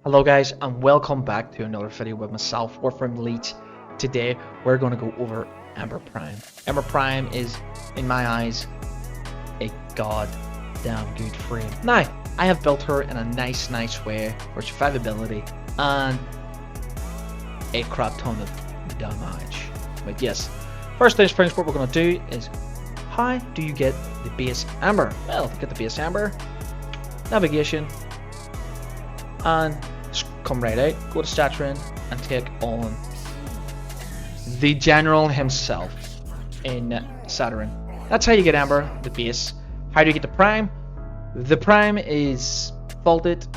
Hello guys and welcome back to another video with myself, Warframe Elite. Today we're going to go over Ember Prime. Ember Prime is, in my eyes, a goddamn good frame. Now, I have built her in a nice way for survivability and a crap ton of damage. But yes, first things first, what we're going to do is, how do you get the base Ember? Well, to get the base Ember, navigation, and come right out, go to Statrin and take on the general himself in Saturn. That's how you get Ember, the base. How do you get the Prime? The Prime is faulted.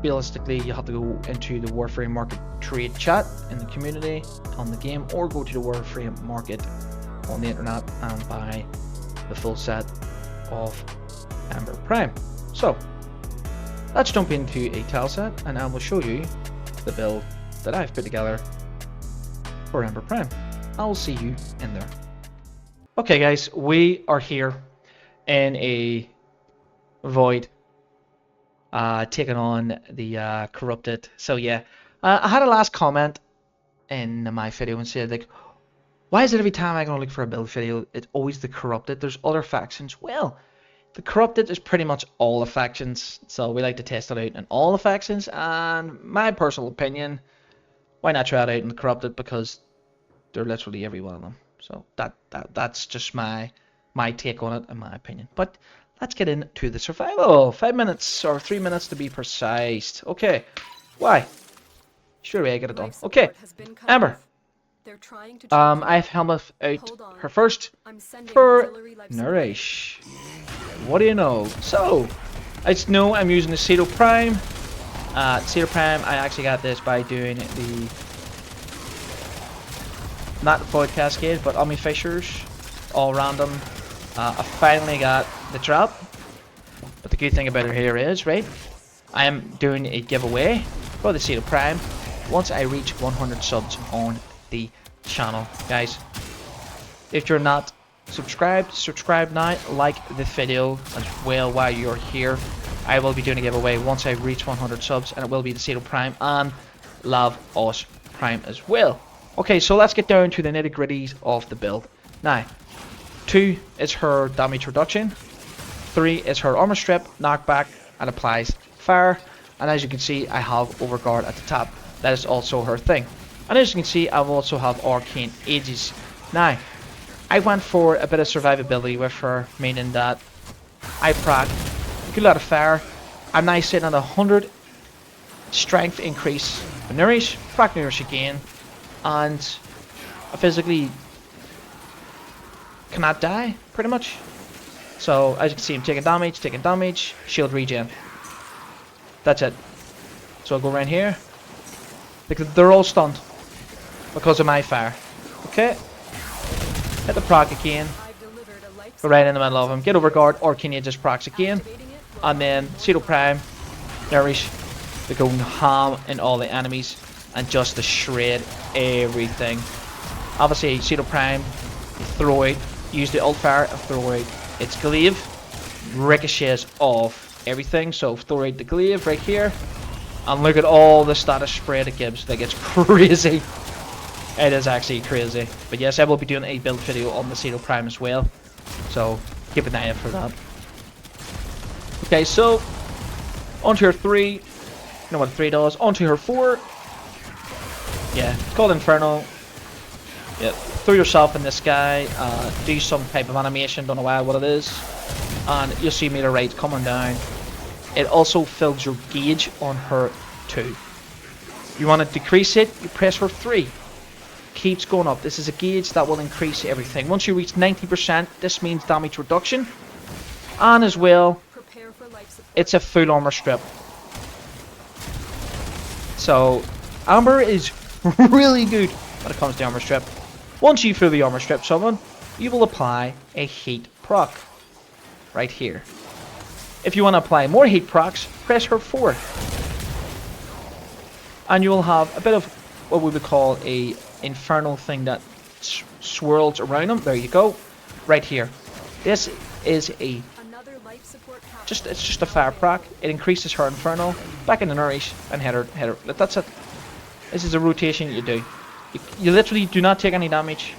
Realistically, you have to go into the Warframe Market trade chat in the community on the game, or go to the Warframe Market on the internet and buy the full set of Ember Prime. So let's jump into a tile set and I will show you the build that I've put together for Ember Prime. I'll see you in there. Okay guys, we are here in a void taking on the corrupted. So yeah, I had a last comment in my video and said, like, why is it every time I go to look for a build video it's always the corrupted? There's other factions. Well, the corrupted is pretty much all the factions, so we like to test it out in all the factions, and my personal opinion, why not try it out in the corrupted, because they're literally every one of them. So that's just my take on it, in my opinion. But let's get into the survival. 5 minutes, or 3 minutes to be precise. Okay, why? Sure way I get it done. Okay, Ember. I have Helmuth out her first for Nourish. What do you know? So, I just know I'm using the Cedo Prime. Cedo Prime, I actually got this by doing the, not the Void Cascade, but Omni Fissures, all random. I finally got the drop. But the good thing about it here is, right, I am doing a giveaway for the Cedo Prime once I reach 100 subs on the channel. Guys, if you're not subscribed, subscribe now, like the video as well while you're here. I will be doing a giveaway once I reach 100 subs, and it will be the Cedo Prime and Love Us Prime as well. Okay, so let's get down to the nitty gritties of the build. Now, 2 is her damage reduction, 3 is her armor strip, knockback, and applies fire, and as you can see I have Overguard at the top. That is also her thing. And as you can see, I also have Arcane Aegis. Now, I went for a bit of survivability with her, meaning that I proc a good lot of fire. I'm now sitting at 100 strength increase. Nourish, proc Nourish again, and I physically cannot die, pretty much. So, as you can see, I'm taking damage, shield regen. That's it. So I'll go around here, because they're all stunned because of my fire. Okay, hit the proc again, go right in the middle of him, get Overguard, or can you just procs again, and then Cedo Prime, Nourish, they go ham in all the enemies and just to shred everything. Obviously Cedo Prime, throw out, use the ult fire and throw out its glaive, ricochets off everything, so throw out the glaive right here, and look at all the status spread it gives. Like, it's crazy. It is actually crazy. But yes, I will be doing a build video on the Cedo Prime as well, so keep an eye out for that. Okay, so onto her 3. You know what 3 does. Onto her 4. Yeah, it's called Inferno. Yeah, throw yourself in this guy, do some type of animation, don't know why, what it is, and you'll see meter rates coming down. It also fills your gauge on her 2. You want to decrease it, you press her 3. Keeps going up. This is a gauge that will increase everything. Once you reach 90%, this means damage reduction, and as well, it's a full armor strip. So Ember is really good when it comes to armor strip. Once you fully armor strip someone, you will apply a heat proc right here. If you want to apply more heat procs, press her 4, and you will have a bit of what we would call a infernal thing that swirls around them. There you go, right here. This is a it's just a fire proc. It increases her Inferno, back into Nourish, and hit her. That's it. This is a rotation you do. You literally do not take any damage.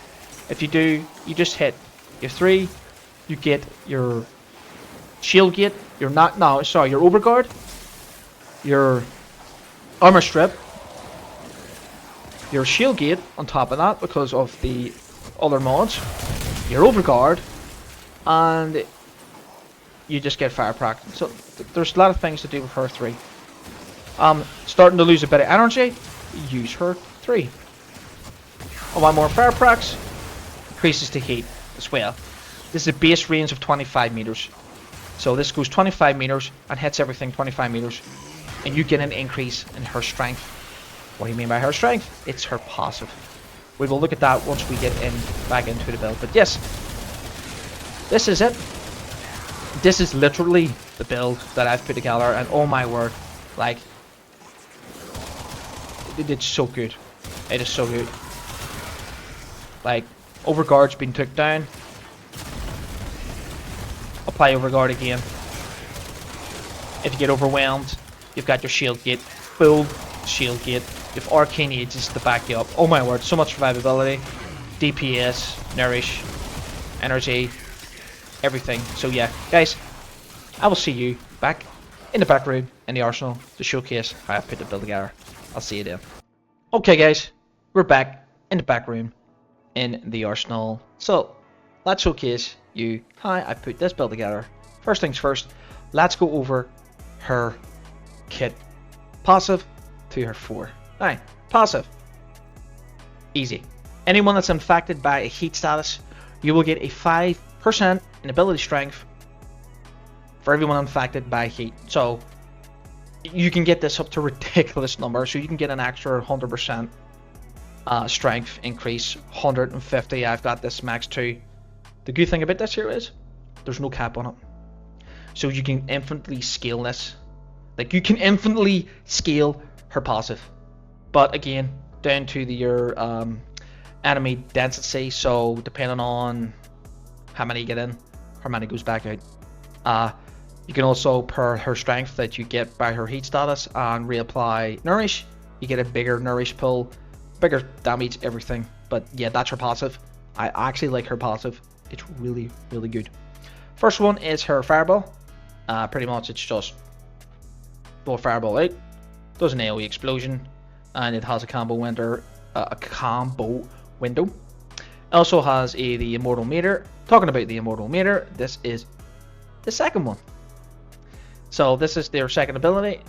If you do, you just hit. You have 3, you get your shield gate, your your overguard, your armor strip, your shield gate on top of that because of the other mods, your overguard, and you just get fire proc. So there's a lot of things to do with her 3. Starting to lose a bit of energy, use her 3. I want more fire procs, increases the heat as well. This is a base range of 25 meters. So this goes 25 meters and hits everything 25 meters. And you get an increase in her strength. What do you mean by her strength? It's her passive. We will look at that once we get back into the build. But yes, this is it. This is literally the build that I've put together, and oh my word, like, it's so good. It is so good. Like, overguard's been took down. Apply overguard again. If you get overwhelmed, you've got your shield gate, full shield gate. You have arcane ages to back you up. Oh my word, so much survivability, DPS, nourish, energy, everything. So yeah, guys, I will see you back in the back room in the arsenal to showcase how I put the build together. I'll see you then. Okay guys, we're back in the back room in the arsenal. So let's showcase you how I put this build together. First things first, let's go over her kit. Passive to her 4. Alright, passive. Easy. Anyone that's infected by a heat status, you will get a 5% in ability strength for everyone infected by heat. So you can get this up to ridiculous numbers. So you can get an extra 100% strength increase, 150. I've got this max 2. The good thing about this here is there's no cap on it. So you can infinitely scale this. Like, you can infinitely scale her passive. But again, down to your enemy density. So depending on how many you get in, how many goes back out. You can also, per her strength that you get by her heat status, and reapply nourish. You get a bigger nourish pull, bigger damage, everything. But yeah, that's her passive. I actually like her passive. It's really, really good. First one is her fireball. Pretty much it's just blow a fireball out, does an AoE explosion, and it has a combo window. Also has the immortal meter. Talking about the immortal meter, this is the second one. So this is their second ability.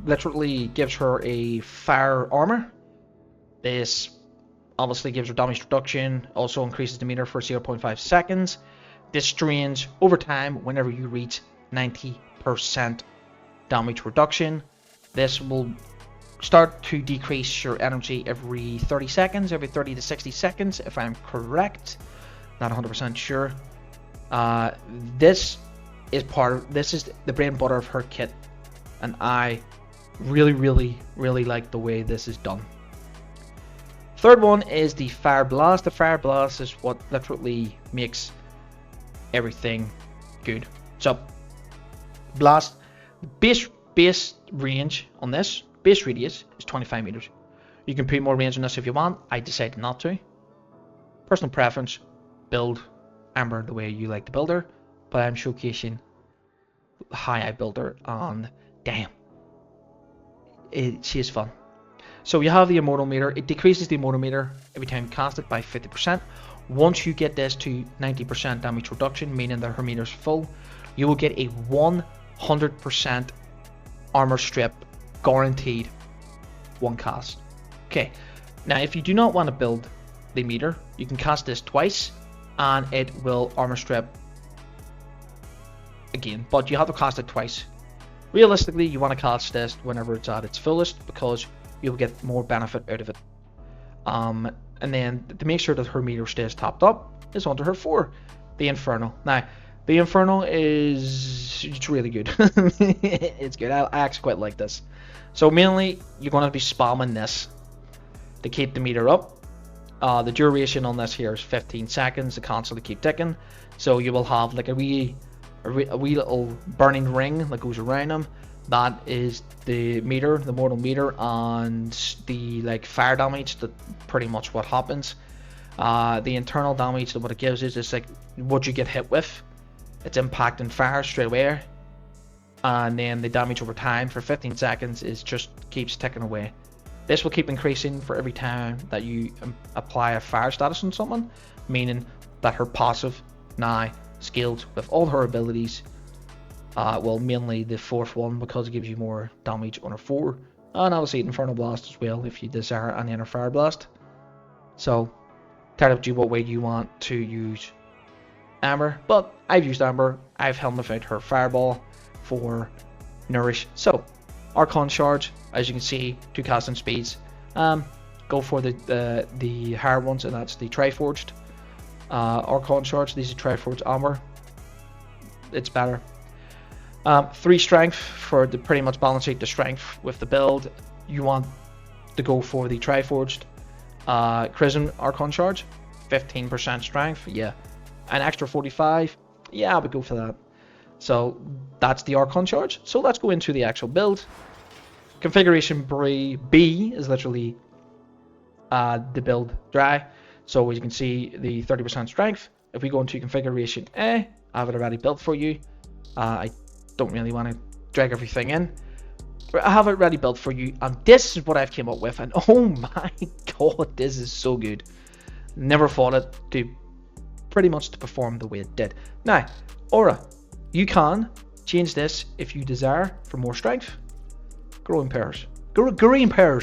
Literally gives her a fire armor. This obviously gives her damage reduction. Also increases the meter for 0.5 seconds. This drains over time whenever you reach 90% damage reduction. This will start to decrease your energy every 30 seconds, every 30 to 60 seconds, if I'm correct. Not 100% sure. This is the bread and butter of her kit, and I really, really, really like the way this is done. Third one is the Fire Blast. The Fire Blast is what literally makes everything good. So, blast, base range on this, base radius is 25 meters. You can put more range on this if you want. I decided not to. Personal preference, build Amber the way you like to build her, but I'm showcasing how I build her, and damn, she is fun. So you have the immortal meter. It decreases the immortal meter every time you cast it by 50%. Once you get this to 90% damage reduction, meaning that her meter is full, you will get a 100% armor strip guaranteed one cast. Okay, now if you do not want to build the meter, you can cast this twice and it will armor strip again, but you have to cast it twice. Realistically, you want to cast this whenever it's at its fullest because you'll get more benefit out of it. And then to make sure that her meter stays topped up is under her 4, the Inferno. Now, the Inferno it's really good. It's good. I actually quite like this. So mainly, you're going to be spamming this to keep the meter up. The duration on this here is 15 seconds. The console to keep ticking. So you will have like a wee a wee little burning ring that goes around him. That is the meter, the mortal meter, and the like fire damage. That pretty much what happens. The internal damage that what it gives is like what you get hit with. It's impacting fire straight away, and then the damage over time for 15 seconds is just keeps ticking away. This will keep increasing for every time that you apply a fire status on someone, meaning that her passive now scaled with all her abilities. Well, mainly the fourth one because it gives you more damage on her 4, and obviously Infernal Blast as well if you desire, and then a Fire Blast. So, tell up to you what way you want to use Amber, but I've used Amber. I've helmeted her Fireball for Nourish. So, Archon Charge, as you can see, 2 casting speeds. Go for the higher ones, and that's the Triforged Archon Charge. These are Triforged Amber. It's better. 3 strength for the pretty much balance out the strength with the build. You want to go for the Triforged Chrism Archon Charge, 15% strength. Yeah, an extra 45. Yeah, I would go for that. So that's the Archon Charge. So let's go into the actual build. Configuration B is literally the build dry. So as you can see, the 30% strength. If we go into configuration A, I have it already built for you. I don't really want to drag everything in, but I have it ready built for you, and this is what I've came up with, and oh my god, this is so good. Never thought it to pretty much to perform the way it did. Now, Aura, you can change this if you desire for more strength, growing powers, growing power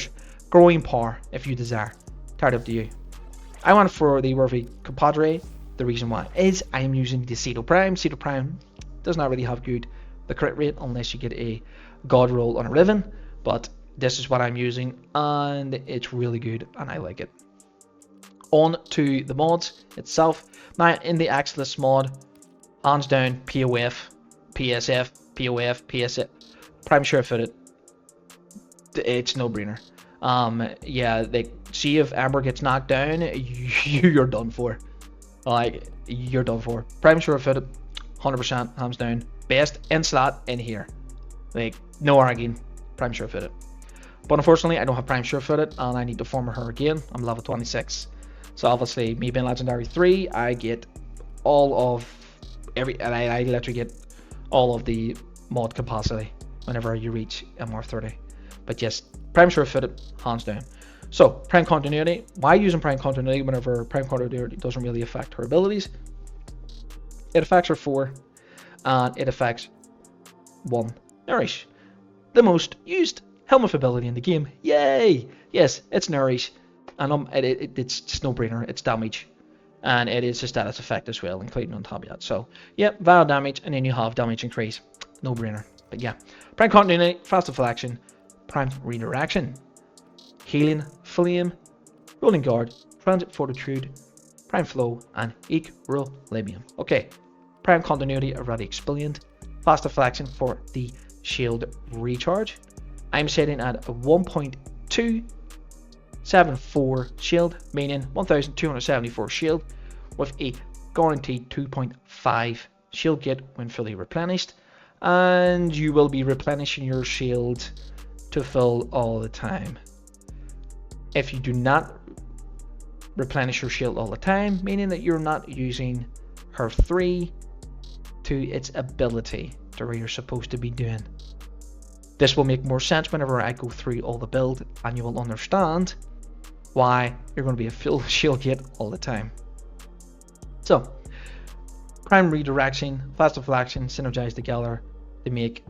if you desire. Tired up to you. I went for the Worthy Compadre. The reason why is I am using the Cedo Prime. Cedo Prime does not really have the crit rate unless you get a god roll on a Riven, but this is what I'm using and it's really good and I like it. On to the mods itself. Now in the Axelis mod, hands down POF, PSF, POF, PSF, Prime Surefooted. It's no brainer. Yeah, they see if Amber gets knocked down, you're done for. Like, you're done for. Prime Surefooted, 100% hands down. Best in slot in here. Like, no arguing. Prime Surefooted. But unfortunately, I don't have Prime Surefooted, and I need to farm her again. I'm level 26. So obviously, me being Legendary 3, I get all of I literally get all of the mod capacity whenever you reach MR30. But yes, Prime Surefooted, hands down. So, Prime Continuity. Why using Prime Continuity whenever Prime Continuity doesn't really affect her abilities? It affects her 4, and it affects 1. Nourish. The most used helmet ability in the game. Yay! Yes, it's Nourish. And it's just no brainer. It's damage. And it is a status effect as well, including on top of that. So, yeah, vial damage, and then you have damage increase. No brainer. But yeah, Prime Continuity, Fast Deflection, Prime Redirection, Healing Flame, Rolling Guard, Transit Fortitude, Prime Flow, and Equilibrium. Okay, Prime Continuity already explained. Fast Deflection for the shield recharge. I'm setting at a 1.274 shield, meaning 1274 shield with a guaranteed 2.5 shield get when fully replenished, and you will be replenishing your shield to full all the time. If you do not replenish your shield all the time, meaning that you're not using her 3 to its ability to where you're supposed to be doing. This will make more sense whenever I go through all the build, and you will understand why you're going to be a full shield get all the time. So, Prime Redirection, Fast Deflection, synergize together to make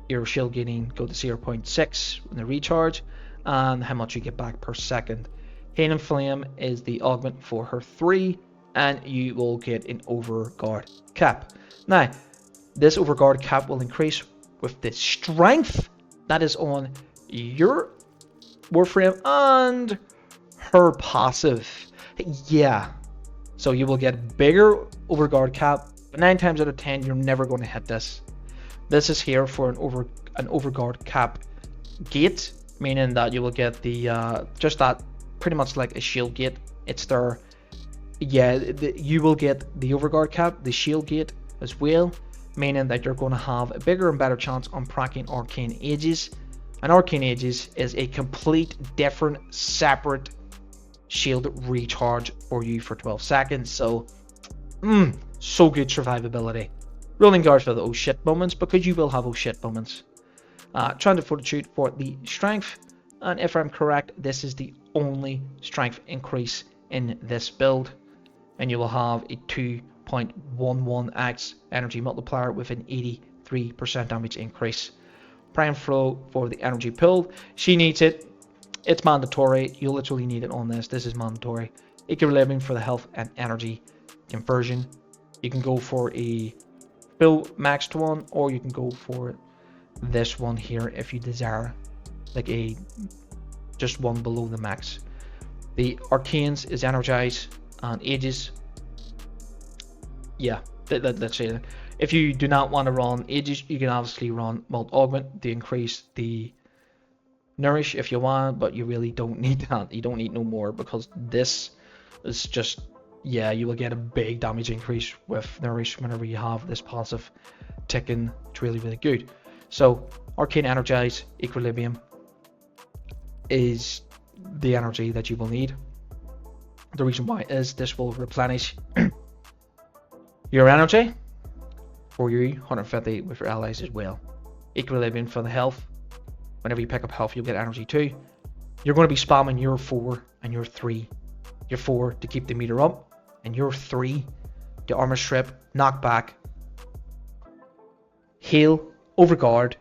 your shield getting go to 0.6 in the recharge, and how much you get back per second. Healing Flame is the augment for her 3, and you will get an overguard cap. Now, this overguard cap will increase with the strength that is on your Warframe and her passive. Yeah, so you will get bigger overguard cap, but 9 times out of 10 you're never going to hit this. This is here for an overguard cap gate, meaning that you will get the just that pretty much like a shield gate. It's there. Yeah, you will get the overguard cap, the shield gate as well, meaning that you're going to have a bigger and better chance on cracking Arcane Ages. And Arcane Ages is a complete different separate shield recharge for you for 12 seconds. So so good survivability. Rolling guards for the oh shit moments, because you will have oh shit moments. Trying to fortitude for the strength, and if I'm correct, this is the only strength increase in this build, and you will have a 2.11x energy multiplier with an 83% damage increase. Prime Flow for the energy pool. She needs it. It's mandatory. You literally need it on this. This is mandatory. Equilibrium for the health and energy conversion. You can go for a full maxed one, or you can go for this one here if you desire, like a just one below the max. The Arcanes is Energize and Ages. Yeah, let's say that. If you do not want to run Ages, you can obviously run Mult Augment to increase the Nourish if you want, but you really don't need that. You don't need no more, because this is just, yeah, you will get a big damage increase with Nourish whenever you have this passive ticking. It's really, really good. So Arcane Energize Equilibrium is the energy that you will need. The reason why is this will replenish your energy for you 150 with your allies as well. Equilibrium for the health. Whenever you pick up health, you'll get energy too. You're going to be spamming your 4 and your 3. Your 4 to keep the meter up, and your 3 to armor strip, knockback, heal, overguard,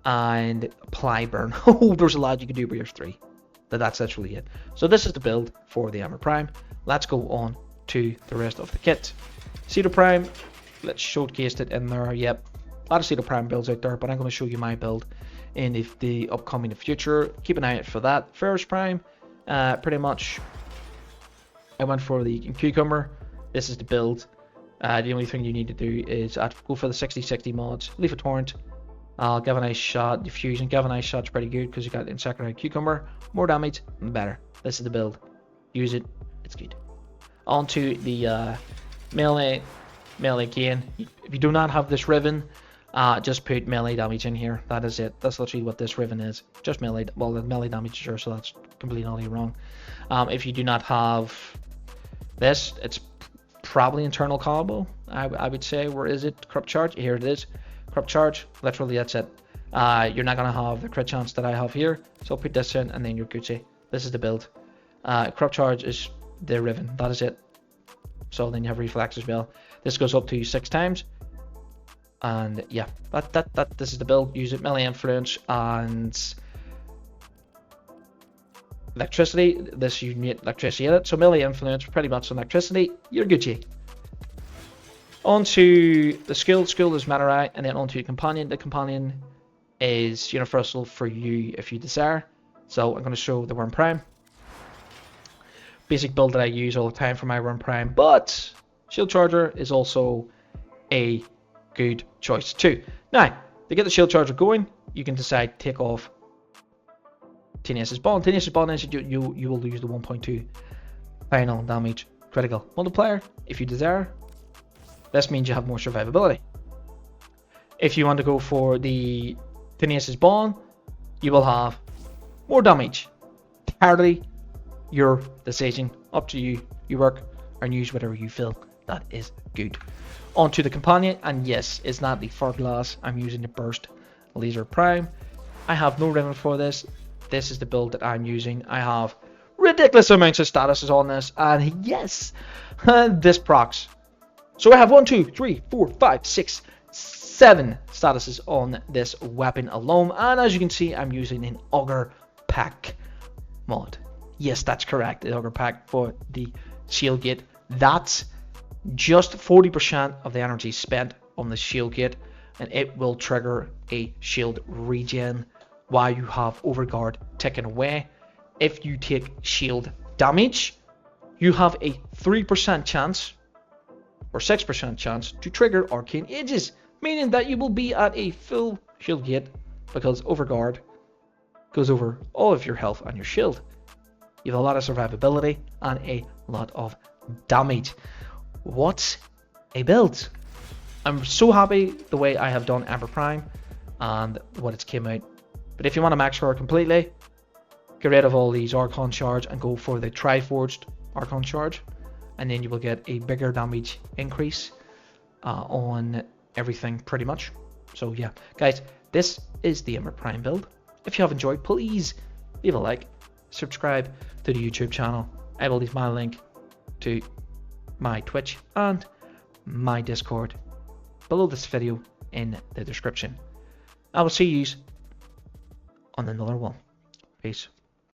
and apply burn. Oh, there's a lot you can do with your 3. That's literally it. So this is the build for the Ember Prime. Let's go on to the rest of the kit. Cedar Prime, let's showcase it in there. Yep, a lot of Cedar Prime builds out there, but I'm going to show you my build in the upcoming future. Keep an eye out for that. Ferrous Prime, pretty much I went for the Cucumber. This is the build. The only thing you need to do is go for the 60-60 mods, leave a torrent, Galvanized Shot, Diffusion. Galvanized Shot's pretty good because you got Insectoid Cucumber. More damage, better. This is the build. Use it, it's good. On to the melee again. If you do not have this Riven, just put melee damage in here. That is it. That's literally what this Riven is. Just melee. Well, the melee damage, sure, so that's completely wrong. If you do not have this, it's probably internal combo, I would say. Where is it? Corrupt Charge. Here it is. Corrupt Charge. Literally, that's it. You're not going to have the crit chance that I have here, so put this in and then you're Gucci. This is the build. Corrupt Charge is the Riven. That is it. So then you have Reflex as well. This goes up to 6 times. And yeah, this is the build. Use it. Melee Influence and electricity. This you need electricity in it. So melee influence, pretty much electricity. You're Gucci. On to the skill. Skill is Manerai, and then on to companion. The companion is universal for you if you desire. So I'm going to show the Worm Prime. Basic build that I use all the time for my Worm Prime, but Shield Charger is also a good choice too. Now, to get the Shield Charger going, you can decide to take off Tenacious Bond. Tenacious Bond is you will use the 1.2 final damage critical multiplier if you desire. This means you have more survivability. If you want to go for the Tenacious Bond, you will have more damage. Entirely your decision. Up to you. You work and use whatever you feel that is good. On to the companion, and yes, it's not the Far Glass. I'm using the Burst Laser Prime. I have no ribbon for this. This is the build that I'm using. I have ridiculous amounts of statuses on this, and yes, this procs. So I have 1, 2, 3, 4, 5, 6, 7 statuses on this weapon alone, and as you can see, I'm using an Augur Pack mod. Yes, that's correct, the Augur Pack for the Shield Gate. That's just 40% of the energy spent on the Shield Gate, and it will trigger a shield regen while you have Overguard taken away. If you take shield damage, you have a 3% chance or 6% chance to trigger Arcane Ages, meaning that you will be at a full shield gate because Overguard goes over all of your health and your shield. You have a lot of survivability and a lot of damage. What's a build? I'm so happy the way I have done Ember Prime and what it's came out. But if you want to max her completely, get rid of all these Archon shards and go for the Triforged Archon shard, and then you will get a bigger damage increase on everything pretty much. So yeah, guys, this is the Ember Prime build. If you have enjoyed, please leave a like, subscribe to the YouTube channel. I will leave my link to my Twitch and my Discord below this video in the description. I will see you on another one. Peace.